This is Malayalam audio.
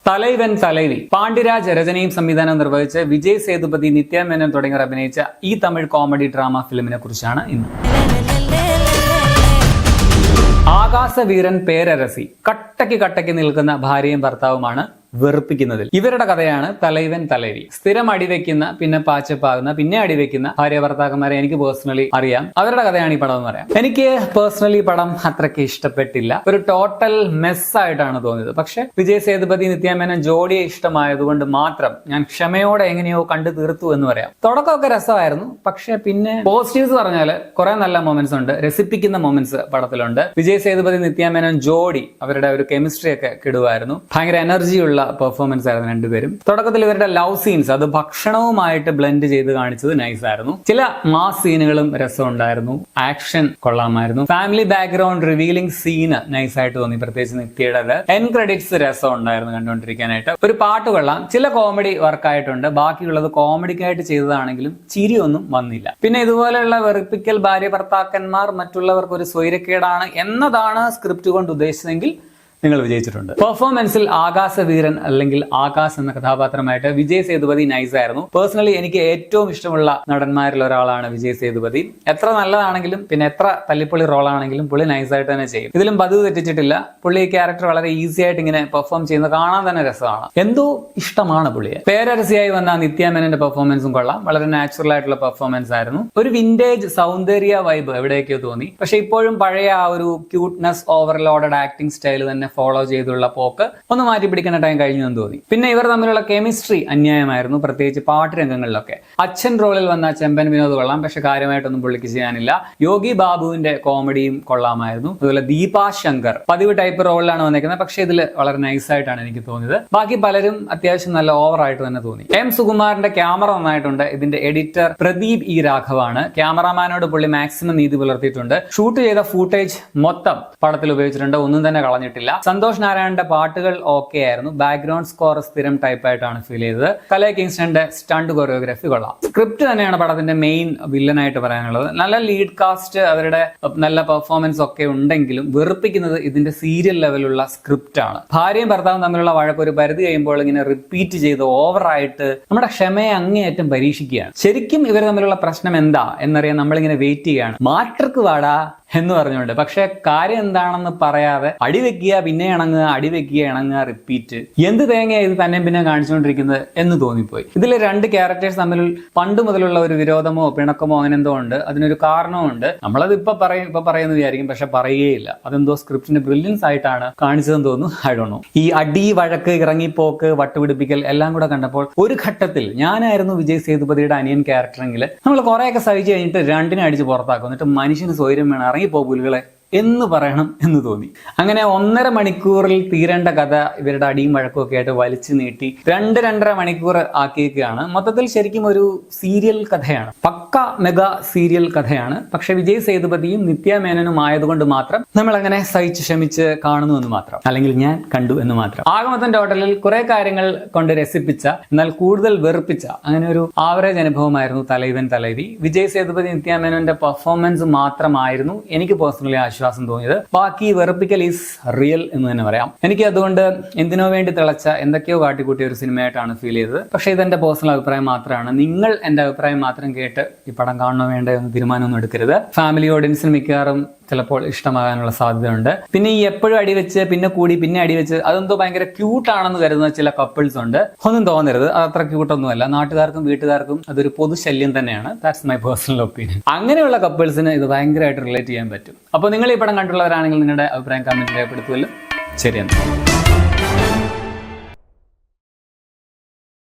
തലൈവൻ തലൈവി പാണ്ഡ്യരാജ് രചനയും സംവിധാനം നിർവഹിച്ച് വിജയ് സേതുപതി, നിത്യ മേനോൻ തുടങ്ങിയവർ അഭിനയിച്ച ഈ തമിഴ് കോമഡി ഡ്രാമ ഫിലിമിനെ കുറിച്ചാണ് ഇന്ന്. ആകാശവീരൻ പേരരസി കട്ടയ്ക്ക് നിൽക്കുന്ന ഭാര്യയും ഭർത്താവുമാണ് വെറുപ്പിക്കുന്നതിൽ. ഇവരുടെ കഥയാണ് തലൈവൻ തലൈവി. സ്ഥിരം അടിവെക്കുന്ന, പിന്നെ പാച്ചപ്പാകുന്ന, പിന്നെ അടിവെക്കുന്ന ഭാര്യ ഭർത്താക്കന്മാരെ എനിക്ക് പേഴ്സണലി അറിയാം. അവരുടെ കഥയാണ് ഈ പടം എന്ന് പറയാം. എനിക്ക് പേഴ്സണലി പടം അത്രയ്ക്ക് ഇഷ്ടപ്പെട്ടില്ല. ഒരു ടോട്ടൽ മെസ് ആയിട്ടാണ് തോന്നിയത്. പക്ഷെ വിജയ് സേതുപതി, നിത്യ മേനോൻ ജോഡിയെ ഇഷ്ടമായതുകൊണ്ട് മാത്രം ഞാൻ ക്ഷമയോടെ എങ്ങനെയോ കണ്ടു തീർത്തു എന്ന് പറയാം. തുടക്കമൊക്കെ രസമായിരുന്നു. പക്ഷെ പിന്നെ പോസിറ്റീവ്സ് പറഞ്ഞാൽ കുറെ നല്ല മൊമെന്റ്സ് ഉണ്ട്, രസിപ്പിക്കുന്ന മൊമെന്റ്സ് പടത്തിലുണ്ട്. വിജയ് സേതുപതി, നിത്യ മേനോൻ ജോഡി അവരുടെ ഒരു കെമിസ്ട്രി ഒക്കെ കിടുവായിരുന്നു. ഭയങ്കര എനർജിയുള്ള പെർഫോമൻസ് ആയിരുന്നു രണ്ടുപേരും. തുടക്കത്തിൽ ഇവരുടെ ലവ് സീൻസ് അത് ഭക്ഷണവുമായിട്ട് ബ്ലെൻഡ് ചെയ്ത് കാണിച്ചത് നൈസ് ആയിരുന്നു. ചില മാസ് സീനുകളും രസമുണ്ടായിരുന്നു. ആക്ഷൻ കൊള്ളാമായിരുന്നു. Family background revealing scene nice ആയിട്ട് തോന്നി, പ്രത്യേകിച്ച് നിത്യയുടെ. എൻ ക്രെഡിറ്റ്സ് രസം ഉണ്ടായിരുന്നു കണ്ടുകൊണ്ടിരിക്കാനായിട്ട്. ഒരു പാട്ട് കൊള്ളാം. ചില കോമഡി വർക്കായിട്ടുണ്ട്. ബാക്കിയുള്ളത് കോമഡിക്കായിട്ട് ചെയ്തതാണെങ്കിലും ചിരിയൊന്നും വന്നില്ല. പിന്നെ ഇതുപോലെയുള്ള വെറുപ്പിക്കൽ ഭാര്യ ഭർത്താക്കന്മാർ മറ്റുള്ളവർക്ക് ഒരു സ്വൈരക്കേടാണ് എന്നതാണ് സ്ക്രിപ്റ്റ് കൊണ്ട് ഉദ്ദേശിച്ചതെങ്കിൽ നിങ്ങൾ വിജയിച്ചിട്ടുണ്ട്. പെർഫോമൻസിൽ ആകാശവീരൻ അല്ലെങ്കിൽ ആകാശ് എന്ന കഥാപാത്രമായിട്ട് വിജയ് സേതുപതി നൈസ് ആയിരുന്നു. പേഴ്സണലി എനിക്ക് ഏറ്റവും ഇഷ്ടമുള്ള നടന്മാരിൽ ഒരാളാണ് വിജയ് സേതുപതി. എത്ര നല്ലതാണെങ്കിലും പിന്നെ എത്ര തല്ലിപ്പൊളി റോളാണെങ്കിലും പുള്ളി നൈസായിട്ട് തന്നെ ചെയ്യും. ഇതിലും പതിവ് തെറ്റിച്ചിട്ടില്ല. പുള്ളി ഈ ക്യാരക്ടർ വളരെ ഈസി ആയിട്ട് ഇങ്ങനെ പെർഫോം ചെയ്യുന്നത് കാണാൻ തന്നെ രസമാണ്. എന്തോ ഇഷ്ടമാണ് പുള്ളിയെ. പേരരസിയായി വന്ന നിത്യ മേനോന്റെ പെർഫോമൻസും കൊള്ളാം. വളരെ നാച്ചുറൽ ആയിട്ടുള്ള പെർഫോമൻസ് ആയിരുന്നു. ഒരു വിന്റേജ് സൗന്ദര്യ വൈബ് എവിടെയൊക്കെയോ തോന്നി. പക്ഷെ ഇപ്പോഴും പഴയ ആ ഒരു ക്യൂട്ട്നെസ് ഓവർലോഡഡ് ആക്ടിംഗ് സ്റ്റൈൽ തന്നെ ഫോളോ ചെയ്തുള്ള പോക്ക് ഒന്ന് മാറ്റി പിടിക്കുന്ന ടൈം കഴിഞ്ഞു എന്ന് തോന്നി. പിന്നെ ഇവർ തമ്മിലുള്ള കെമിസ്ട്രി അന്യായമായിരുന്നു, പ്രത്യേകിച്ച് പാട്ട് രംഗങ്ങളിലൊക്കെ. അച്ഛൻ റോളിൽ വന്ന ചെമ്പൻ വിനോദ് കൊള്ളാം, പക്ഷെ കാര്യമായിട്ടൊന്നും പുള്ളിക്ക് ചെയ്യാനില്ല. യോഗി ബാബുവിന്റെ കോമഡിയും കൊള്ളാമായിരുന്നു. അതുപോലെ ദീപാ ശങ്കർ പതിവ് ടൈപ്പ് റോളിലാണ് വന്നിരിക്കുന്നത്, പക്ഷെ ഇതിൽ വളരെ നൈസ് ആയിട്ടാണ് എനിക്ക് തോന്നിയത്. ബാക്കി പലരും അത്യാവശ്യം നല്ല ഓവർ ആയിട്ട് തന്നെ തോന്നി. എം സുകുമാറിന്റെ ക്യാമറ നന്നായിട്ടുണ്ട്. ഇതിന്റെ എഡിറ്റർ പ്രദീപ് ഇ രാഘവാണ്. ക്യാമറാമാനോട് പുള്ളി മാക്സിമം നീതി പുലർത്തിയിട്ടുണ്ട്. ഷൂട്ട് ചെയ്ത ഫൂട്ടേജ് മൊത്തം പടത്തിൽ ഉപയോഗിച്ചിട്ടുണ്ട്, ഒന്നും തന്നെ കളഞ്ഞിട്ടില്ല. സന്തോഷ് നാരായണന്റെ പാട്ടുകൾ ഓക്കെ ആയിരുന്നു. ബാക്ക്ഗ്രൗണ്ട് സ്കോർ സ്ഥിരം ടൈപ്പ് ആയിട്ടാണ് ഫീൽ ചെയ്തത്. കലൈ കിങ്സ്റ്റന്റെ സ്റ്റണ്ട് കൊറിയോഗ്രാഫി കൊള്ളാം. സ്ക്രിപ്റ്റ് തന്നെയാണ് പടത്തിന്റെ മെയിൻ വില്ലനായിട്ട് പറയാനുള്ളത്. നല്ല ലീഡ് കാസ്റ്റ്, അവരുടെ നല്ല പെർഫോമൻസ് ഒക്കെ ഉണ്ടെങ്കിലും വെറുപ്പിക്കുന്നത് ഇതിന്റെ സീരിയൽ ലെവലുള്ള സ്ക്രിപ്റ്റ് ആണ്. ഭാര്യയും ഭർത്താവും തമ്മിലുള്ള വഴക്ക് ഒരു പരിധി കഴിയുമ്പോൾ ഇങ്ങനെ റിപ്പീറ്റ് ചെയ്ത് ഓവറായിട്ട് നമ്മുടെ ക്ഷമയെ അങ്ങേയറ്റം പരീക്ഷിക്കുകയാണ്. ശരിക്കും ഇവർ തമ്മിലുള്ള പ്രശ്നം എന്താ എന്നറിയാൻ നമ്മളിങ്ങനെ വെയിറ്റ് ചെയ്യുകയാണ്. മാറ്റർക്ക് വാടാ എന്ന് പറഞ്ഞുകൊണ്ട്. പക്ഷെ കാര്യം എന്താണെന്ന് പറയാതെ അടിവെക്കുക, പിന്നെ ഇണങ്ങുക, അടിവെക്കുക, ഇണങ്ങുക, റിപ്പീറ്റ്. എന്ത് തേങ്ങ ഇത് തന്നെ പിന്നെ കാണിച്ചുകൊണ്ടിരിക്കുന്നത് എന്ന് തോന്നിപ്പോയി. ഇതിൽ രണ്ട് ക്യാരക്ടേഴ്സ് തമ്മിൽ പണ്ട് മുതലുള്ള ഒരു വിരോധമോ പിണക്കമോ അങ്ങനെ എന്തോ ഉണ്ട്. അതിനൊരു കാരണമുണ്ട്. നമ്മളത് ഇപ്പൊ പറയുന്നു വിചാരിക്കും, പക്ഷെ പറയുകയില്ല. അതെന്തോ സ്ക്രിപ്റ്റിന്റെ ബ്രില്യൻസ് ആയിട്ടാണ് കാണിച്ചതെന്ന് തോന്നുന്നു. I don't know. ഈ അടി, വഴക്ക്, ഇറങ്ങിപ്പോക്ക്, വട്ടുപിടിപ്പിക്കൽ എല്ലാം കൂടെ കണ്ടപ്പോൾ ഒരു ഘട്ടത്തിൽ ഞാനായിരുന്നു വിജയ് സേതുപതിയുടെ അനിയൻ ക്യാരക്ടറെങ്കിൽ നമ്മൾ കുറെയൊക്കെ സഹിച്ചു കഴിഞ്ഞിട്ട് രണ്ടിനെ അടിച്ച് പുറത്താക്കും, എന്നിട്ട് മനുഷ്യന് സ്വൈര്യം വേണം, ഇറങ്ങിപ്പോകുലുകളെ എന്ന് പറയണം എന്ന് തോന്നി. അങ്ങനെ 1.5 മണിക്കൂറിൽ തീരേണ്ട കഥ ഇവരുടെ അടിയും വഴക്കും ഒക്കെ ആയിട്ട് വലിച്ചു നീട്ടി 2-2.5 മണിക്കൂർ ആക്കിയേക്കാണ്. മൊത്തത്തിൽ ശരിക്കും ഒരു സീരിയൽ കഥയാണ്, പക്ക മെഗാ സീരിയൽ കഥയാണ്. പക്ഷെ വിജയ് സേതുപതിയും നിത്യ മേനോനും ആയതുകൊണ്ട് മാത്രം നമ്മൾ അങ്ങനെ സഹിച്ച് ക്ഷമിച്ച് കാണുന്നു എന്ന് മാത്രം, അല്ലെങ്കിൽ ഞാൻ കണ്ടു എന്ന് മാത്രം. ആകമൊത്തം ടോട്ടലിൽ കുറെ കാര്യങ്ങൾ കൊണ്ട് രസിപ്പിച്ച എന്നാൽ കൂടുതൽ വെറുപ്പിച്ച അങ്ങനെ ഒരു ആവറേജ് അനുഭവമായിരുന്നു തലൈവൻ തലൈവി. വിജയ് സേതുപതി, നിത്യ മേനോന്റെ പെർഫോമൻസ് മാത്രമായിരുന്നു എനിക്ക് പേഴ്സണലി വിശ്വാസം തോന്നിയത്. ബാക്കി വെറുപ്പിക്കൽ ഈസ് റിയൽ എന്ന് തന്നെ പറയാം. എനിക്ക് അതുകൊണ്ട് എന്തിനോ വേണ്ടി തിളച്ച എന്തൊക്കെയോ കാട്ടിക്കൂട്ടിയ ഒരു സിനിമയായിട്ടാണ് ഫീൽ ചെയ്തത്. പക്ഷേ ഇതെന്റെ പേഴ്സണൽ അഭിപ്രായം മാത്രമാണ്. നിങ്ങൾ എന്റെ അഭിപ്രായം മാത്രം കേട്ട് ഈ പടം കാണണോ വേണ്ടോ എന്ന് തീരുമാനമൊന്നും എടുക്കരുത്. ഫാമിലി ഓഡിയൻസിന് മിക്കവാറും ചിലപ്പോൾ ഇഷ്ടമാകാനുള്ള സാധ്യതയുണ്ട്. പിന്നെ ഈ എപ്പോഴും അടിവെച്ച് പിന്നെ കൂടി പിന്നെ അടിവെച്ച് അതെന്തോ ഭയങ്കര ക്യൂട്ടാണെന്ന് കരുതുന്ന ചില കപ്പിൾസ് ഉണ്ട്. ഒന്നും തോന്നരുത്, അത് അത്ര ക്യൂട്ടൊന്നുമല്ല. നാട്ടുകാർക്കും വീട്ടുകാർക്കും അതൊരു പൊതുശല്യം തന്നെയാണ്. That's my personal opinion. അങ്ങനെയുള്ള കപ്പിൾസിന് ഇത് ഭയങ്കരമായിട്ട് റിലേറ്റ് ചെയ്യാൻ പറ്റും. അപ്പോൾ നിങ്ങൾ ഈ പടം കണ്ടുള്ളവരാണെങ്കിൽ നിങ്ങളുടെ അഭിപ്രായം കമന്റ് രേഖപ്പെടുത്തുമല്ലോ. ശരിയെന്നാ.